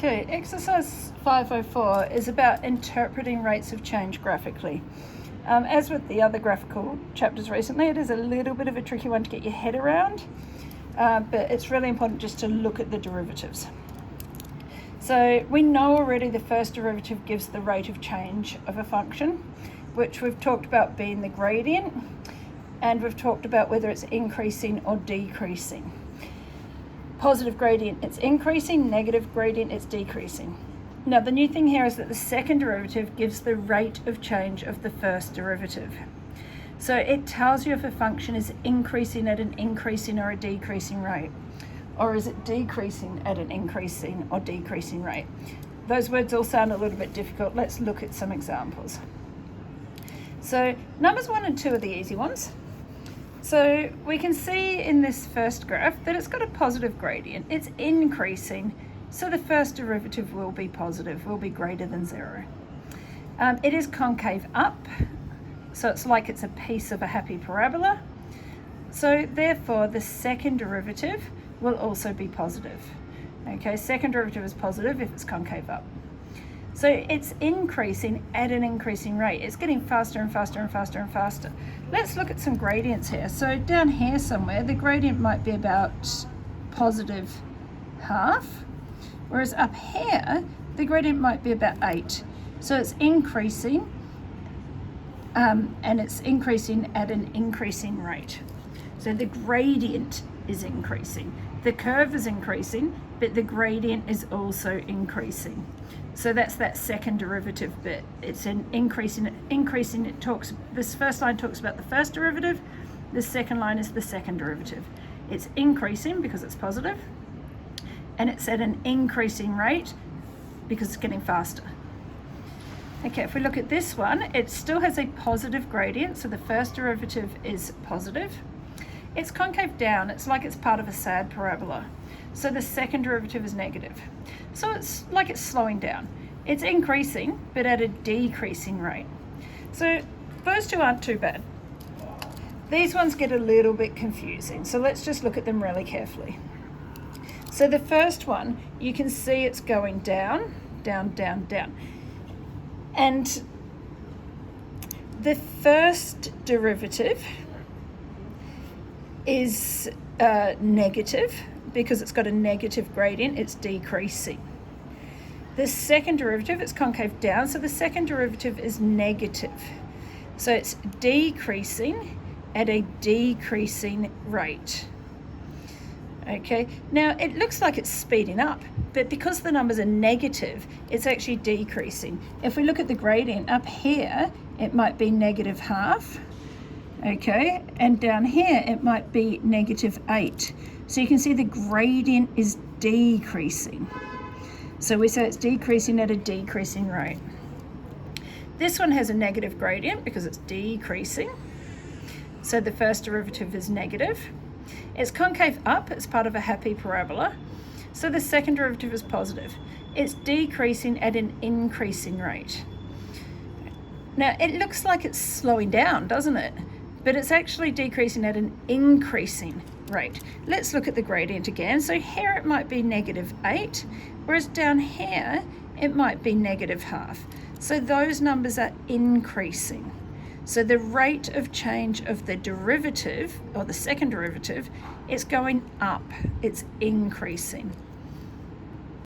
Okay, exercise 504 is about interpreting rates of change graphically. As with the other graphical chapters recently, it is a little bit of a tricky one to get your head around, but it's really important just to look at the derivatives. So we know already the first derivative gives the rate of change of a function, which we've talked about being the gradient, and we've talked about whether it's increasing or decreasing. Positive gradient, it's increasing; negative gradient, it's decreasing. Now the new thing here is that the second derivative gives the rate of change of the first derivative. So it tells you if a function is increasing at an increasing or a decreasing rate, or is it decreasing at an increasing or decreasing rate. Those words all sound a little bit difficult. Let's look at some examples. So numbers 1 and 2 are the easy ones. So we can see in this first graph that it's got a positive gradient. It's increasing, so the first derivative will be positive, will be greater than 0. It is concave up, so it's like it's a piece of a happy parabola. So therefore the second derivative will also be positive. Okay, second derivative is positive if it's concave up. So it's increasing at an increasing rate. It's getting faster and faster and faster and faster. Let's look at some gradients here. So down here somewhere, the gradient might be about positive half, whereas up here, the gradient might be about 8. So it's increasing, and it's increasing at an increasing rate. So the gradient is increasing. The curve is increasing, but the gradient is also increasing. So that's that second derivative bit. It's an increasing. It talks, this first line talks about the first derivative, the second line is the second derivative. It's increasing because it's positive, and it's at an increasing rate because it's getting faster. Okay, if we look at this one, it still has a positive gradient, so the first derivative is positive. It's concave down, it's like it's part of a sad parabola. So the second derivative is negative. So it's like it's slowing down. It's increasing, but at a decreasing rate. So those two aren't too bad. These ones get a little bit confusing, so let's just look at them really carefully. So the first one, you can see it's going down, down, down, down. And the first derivative is negative because it's got a negative gradient, it's decreasing. The second derivative, it's concave down, so the second derivative is negative. So it's decreasing at a decreasing rate. Okay, now it looks like it's speeding up, but because the numbers are negative, it's actually decreasing. If we look at the gradient up here, it might be negative half. Okay, and down here it might be negative 8. So you can see the gradient is decreasing. So we say it's decreasing at a decreasing rate. This one has a negative gradient because it's decreasing. So the first derivative is negative. It's concave up, it's part of a happy parabola. So the second derivative is positive. It's decreasing at an increasing rate. Now it looks like it's slowing down, doesn't it? But it's actually decreasing at an increasing rate. Let's look at the gradient again. So here it might be negative 8, whereas down here it might be negative half. So those numbers are increasing. So the rate of change of the derivative, or the second derivative, is going up, it's increasing.